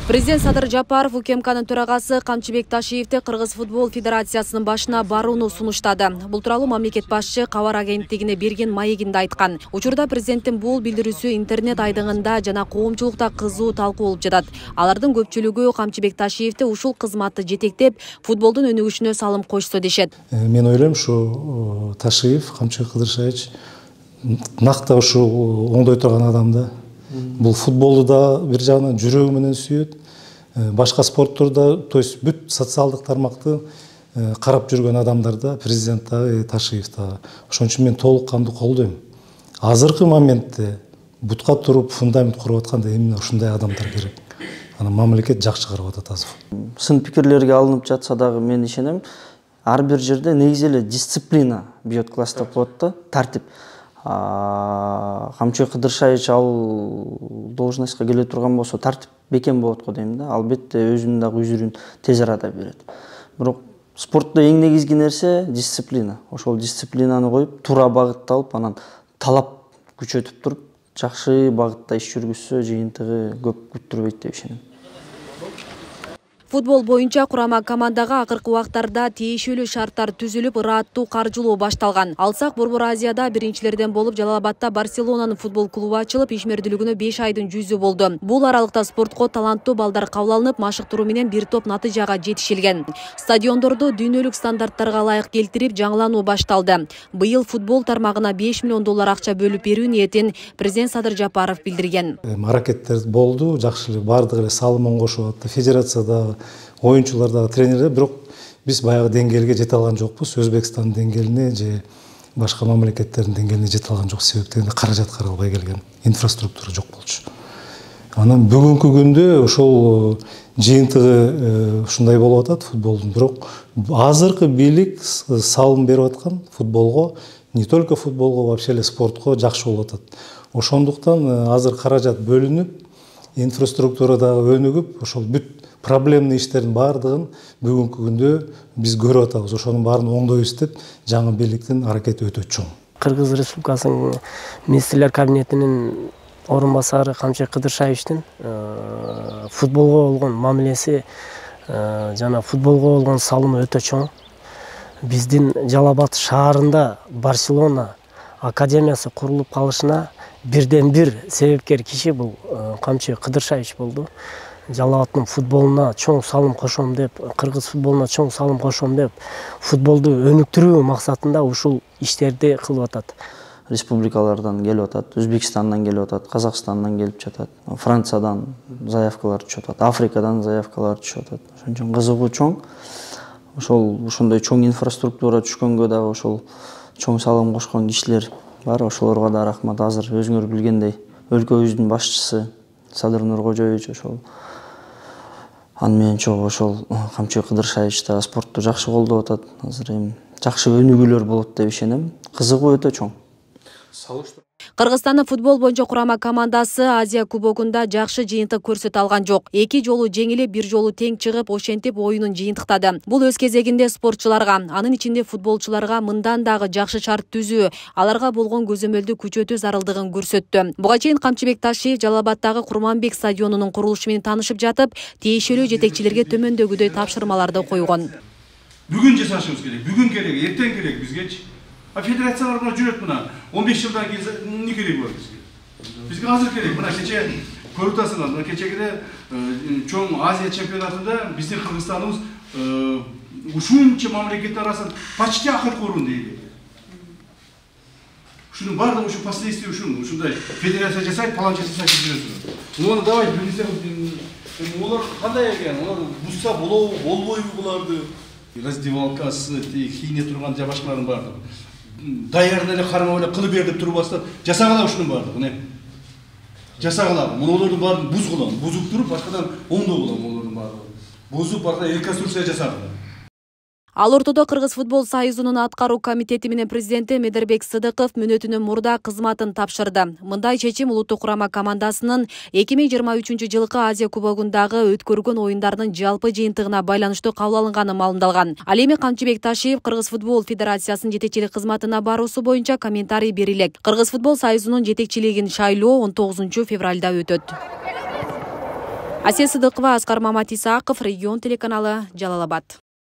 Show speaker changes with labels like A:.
A: Президент Садыр Жапаров УКМКнын төрагасы Камчыбек Ташиевди Кыргыз футбол федерациясынын башына барууну сунуштады. Бул тууралуу мамлекет башчы кабар агенттигине берген маегинде айткан. Учурда президенттин бул билдирүүсү интернет айдыңында жана коомчулукта кызуу талкуу болуп жатат. Алардын көпчүлүгү Камчыбек Ташиевди ушул кызматты жетектеп, футболдун өнүгүшүнө салым кошсо дешет.
B: Мен ойлойм, ушу Ташиев, Камчыбек Кыдыршевич накта ушу оңдой турган адам да. Бул футболду да бир жагынан жүрөгү менен сүйөт. Башка спортторда, то есть бүт социалдык тармакты карап жүргөн адамдар да, президент да, Ташиев да. Ошон үчүн мен толук кандуу колдойм. Азыркы моментте бутка туруп фундамент куруп атканда эмне ушундай адамдар керек. Анан мамлекет жакшы карап атат азыр.
C: Сын пикирлерге алынып жатса дагы мен ишенем, ар бир жерде негизи эле дисциплина биот класста болот да, тартип. Камчыбек Кыдыршевич ал должностька келе турган болсо тартип бекем болот го дейм да. Албетте өзүнүн дагы үзүрүн тез арада берет. Бирок спортто эң негизги нерсе дисциплина. Ошол дисциплинаны коюп, туура багытталып, анан талап күчөтүп туруп, жакшы багытта иш жүргүзсө жыйынтыгы көп күттүрбөйт деп ишенем.
A: Футбол боюнча курама командага акыркы убактарда тиешелүү шарттар түзүлүп, ырааттуу каржылоо башталган. Алсак Борбор Азияда биринчилерден болуп Жалалабадта Барселонанын футбол клубу ачылып, ишмердүүлүгүнө 5 айдын жүзү болду. Бул аралыкта спортко таланттуу балдар кабыл алынып, машыктыруу менен бир топ натыйжага жетишилген. Стадиондорду дүйнөлүк стандарттарга ылайык келтирип, жаңылануу башталды. Быйыл футбол тармагына 5 миллион доллар акча бөлүп берүү ниетин президент Садыр Жапаров билдирген.
B: Аракеттер болду, жакшы эле бардыгы эле салымын кошуп атты. Федерацияда оюнчуларда, тренерлер, бирок биз баягы деңгээлге жете алган жокпуз. Өзбекстандын деңгээлине же башка мамлекеттердин деңгээлине жете алган жок, себеп дегенде каражат каралбай келген, инфраструктура жок болчу. Анан бүгүнкү күндө ошол жыйынтыгы ушундай болуп атат футболдун. Бирок азыркы бийлик салым берип аткан футболго, не только футболго, вообще эле спортко жакшы болуп атат. Ошондуктан азыр каражат бөлүнүп, инфраструктура дагы өнүгүп, ошол бүт проблемный иштердин баардыгын бүгүнкү күндө биз көрүп атабыз. Ошонун баарын оңдойбуз деп жаңы бийликтин аракети өтө чоң.
D: Кыргыз Республикасынын министрлер кабинетинин орун басары Камчыбек Кыдыршевичтин футболго болгон мамилеси жана футболго болгон салымы өтө чоң. Биздин Жалалабад шаарында Барселона академиясы курулуп калышына бирден бир себепкер киши бул Камчыбек Кыдыршевич болду. Жалалабадтын футболуна чоң салым кошом деп, кыргыз футболуна чоң салым кошом деп, футболду өнүктүрүү максатында ушул иштерди кылып атат.
C: Республикалардан келип атат, Өзбекстандан келип атат, Казакстандан келип жатат, Франциядан заявкалар түшүп атат, Африкадан заявкалар түшүп атат. Ошон үчүн кызыгуу чоң. Ошондой чоң инфраструктура түшкөнгө дагы ошол чоң салым кошкон кишилер бар. Ошолорго да рахмат. Азыр өзүңөр билгендей, өлкөбүздүн башчысы Садыр Нуркожоевич ошол аны менен чогуу ошол Камчыбек Кыдыршевич да спортту жакшы колдоп атат. Азыр эми жакшы өнүгүүлөр болот деп ишенем. Кызыгуу өтө чоң.
A: Кыргызстандын футбол боюнча курама командасы Азия кубогунда жакшы жыйынтык көрсөтө алган жок. 2 жолу жеңилип, 1 жолу тең чыгып, ошентип оюнун жыйынтыктады. Бул өз кезегинде спортчуларга, анын ичинде футболчуларга мындан дагы жакшы шарт түзүү, аларга болгон көзөмөлдү күчөтүү зарылдыгын көрсөттү. Буга чейин Камчыбек Ташиев Жалалабадтагы Курманбек стадионунун курулушу менен таанышып жатып, тиешелүү жетекчилерге төмөндөгүдөй тапшырмаларды койгон.
E: Бүгүн жасашыбыз керек, бүгүн керек, эртең керек бизгечи. Федерациялар мына жүрөт мына 15 жылдан кийин эмне кереги бар бизге? Бизге азыр керек. Мына кече көрүп атасыңар, мына кечегиде чоң Азия чемпионатында биздин Кыргызстаныбыз ушунча мамлекеттер арасында почти акыркы орунда ийди. Ушунун баардыгы ушу последствия ушундай федерация жасайт, план жасайт жүрөсүңөр. Муну давай билсек, олар кандай экен? Олар бузса болобу, болбойбу буларды? Раздевалкасы, кийине турган жабашкалардын баардыгы. Даярда эле кармап эле кылып бер деп туруп атса, жасагыла ушунун баардыгын. Жасагыла. Мунулардын баарын бузгулам, бузуп туруп, башкадан оңдогулам мунулардын баардыгын. Бузуп, башка реконструкция жасагыла.
A: Ал ортодо Кыргыз футбол союзунун аткаруу комитети менен президенти Медербек Сыдыков мүнөтүнөн мурда кызматын тапшырды. Мындай чечим улуттук курама командасынын 2023-жылкы Азия кубогундагы өткөргөн оюндарынын жалпы жыйынтыгына байланыштуу кабыл алынганы маалымдалган. Ал эми Камчыбек Ташиев Кыргыз футбол федерациясынын жетекчилик кызматына баруусу боюнча комментарий берилет. Кыргыз футбол союзунун жетекчилигин шайлоо 19 февралда өтөт. Асия Сыдыкова, Аскар Маматисаков, Регион телеканалы, Жалал Абад.